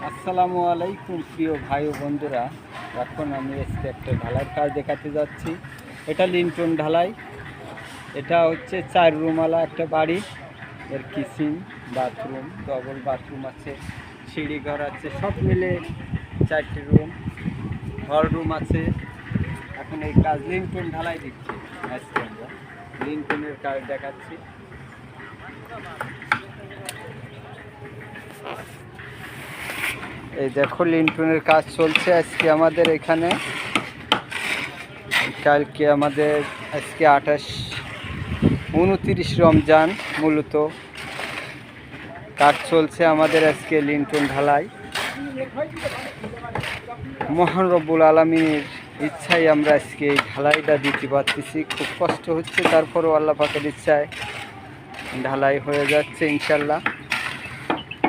আসসালামু আলাইকুম প্রিয় ভাই ও বন্ধুরা। এখন আমি আজকে একটা ঢালাইয়ের কাজ দেখাতে যাচ্ছি। এটা লিন্টন ঢালাই। এটা হচ্ছে 4 রুমওয়ালা একটা বাড়ি। এর কিচেন, বাথরুম, ডবল বাথরুম আছে, সিঁড়ি ঘর আছে, সব মিলে 4টি রুম, হল রুম আছে। এখন এই কাজ লিন্টন ঢালাই দিচ্ছি। আজকে আমরা লিন্টনের কাজ দেখাচ্ছি। এই দেখো লিন্টনের কাজ চলছে আজকে আমাদের এখানে। কালকে আমাদের আজকে 29 রমজান। মূলত কাজ চলছে আমাদের আজকে লিন্টন ঢালাই। মহান রব্বুল আলামিনের ইচ্ছায় আমরা আজকে এই ঢালাইটা দিতে পারতেছি। খুব কষ্ট হচ্ছে, তারপরও আল্লাহ পাকের ইচ্ছায় ঢালাই হয়ে যাচ্ছে ইনশাল্লাহ।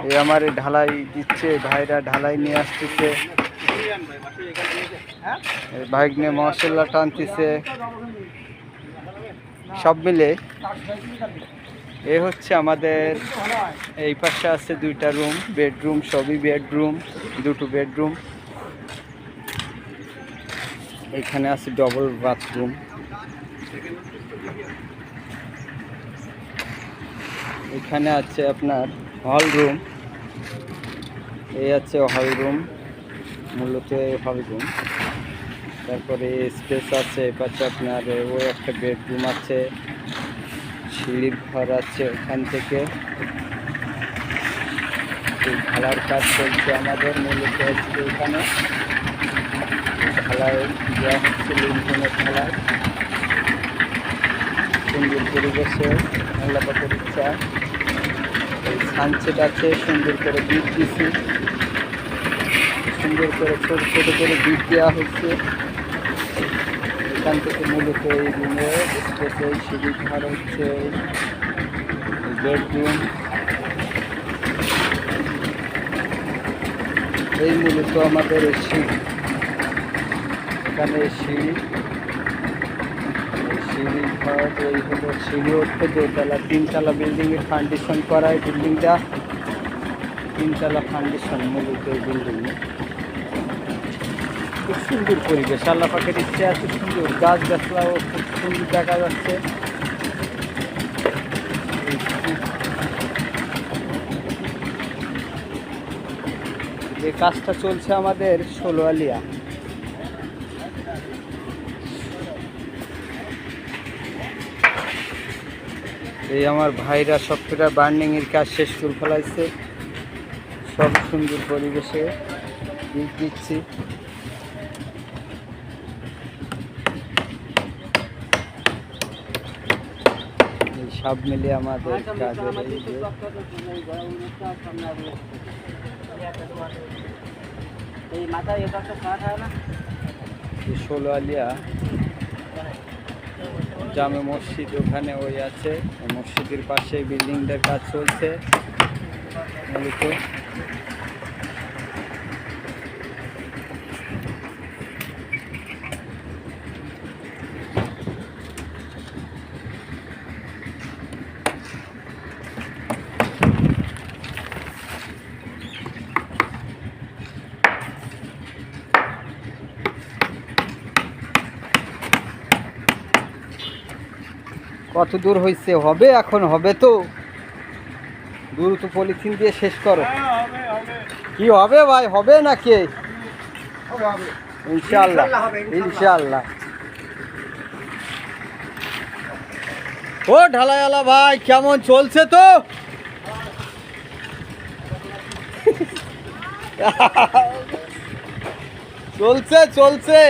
এই আমার ঢালাই দিচ্ছে ভাইরা, ঢালাই নিয়ে আসতেছে, বাইক নিয়ে মাশাআল্লাহ টানতেছে। সব মিলে এ হচ্ছে আমাদের। এই পাশে আছে 2টা রুম, বেডরুম, সবই বেডরুম, 2টো বেডরুম। এখানে আছে ডবল বাথরুম। এখানে আছে আপনার হল রুম। এই আছে হল রুম, মূলত হল রুম। তারপরে স্পেস আছে, এপাশে আপনার ওই একটা বেডরুম আছে, সিঁড়ির ঘর আছে। ওখান থেকে ঢালার কাজ চলছে আমাদের। মূলত হচ্ছে এখানে ঢালাই দেওয়া হচ্ছে, লিন্টনের ঢালাই। সুন্দর পরিবেশে আল্লাহ পাকের ইচ্ছা এই সানসেট আছে, সুন্দর করে বিট দিচ্ছি, সুন্দর করে ছোট ছোট করে বিট দেওয়া হচ্ছে। এখান থেকে মূলত এই রুমে স্পেসে সিঁড়ি ঘর হচ্ছে, বেডরুম। এই মূলত আমাদের সিঁড়ি। এখানে সিঁড়ি ঘর। এই হলো সিঁড়ি উঠতে 2তলা 3তলা বিল্ডিংয়ের ফাউন্ডেশন করা। এই বিল্ডিংটা 3তলা ফাউন্ডেশন মূলত এই বিল্ডিংয়ে। খুব সুন্দর পরিবেশ, আল্লাহ পাকের ইচ্ছে আছে। সুন্দর গাছ গাছলাও খুব সুন্দর দেখা যাচ্ছে। যে কাজটা চলছে আমাদের 16 আলিয়া। এই আমার ভাইরা সফটওয়্যার বার্নিংয়ের কাজ শেষ করে ফেলাইছে। সব সুন্দর পরিবেশে দিচ্ছি। এই সব মিলে আমাদের কাজের 16 আলিয়া জামে মসজিদ, ওখানে ওই আছে মসজিদের পাশে বিল্ডিংটার কাজ চলছে মূলত। কত দূর হয়েছে? হবে, এখন হবে তো। দূর তো পলিথিন দিয়ে শেষ করো। কি হবে ভাই? হবে নাকি? ইনশাআল্লাহ ইনশাআল্লাহ। ও ঢালাইওয়ালা ভাই, কেমন চলছে? তো চলছে চলছে।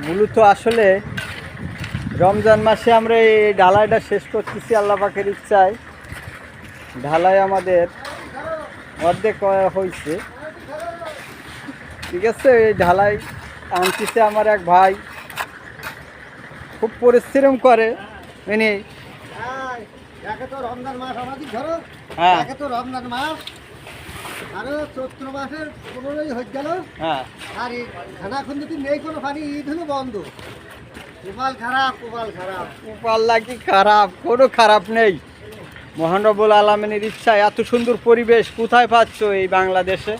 মূলত আসলে রমজান মাসে আমরা এই ঢালাইটা শেষ করতেছি আল্লাহ পাকের ইচ্ছায়। ঢালাই আমাদের অর্ধেক হয়েছে, ঠিক আছে। এই ঢালাই আনতেছে আমার এক ভাই, খুব পরিশ্রম করে। রমজান মাস আমাদের ধরো, হ্যাঁ তো রমজান মাস আরো চৈত্র মাসের 15ই হয়ে গেল। হ্যাঁ, আর এখন যদি নেই কোনো পানি, ঈদ হলো বন্ধ। কপাল খারাপ, কপাল খারাপ। পাল্লা কি খারাপ? কোনো খারাপ নেই। মহান রব্বুল আলামিনের ইচ্ছা। এত সুন্দর পরিবেশ কোথায় পাচ্ছ এই বাংলাদেশে?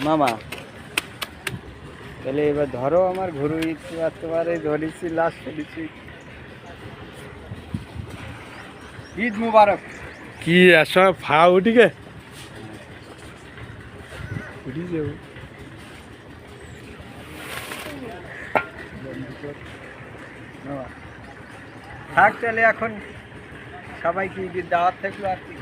মামা তাহলে এবার ধরো, আমার ঘুরু ইচ্ছে একেবারে ধরেছি, লাশ ফেলেছি। ঈদ মুবারক। কি আসলে ফা উঠিকে উঠি যাবো। মামা থাক তাহলে, এখন সবাইকে ঈদের দাওয়াত থাকলো আর কি।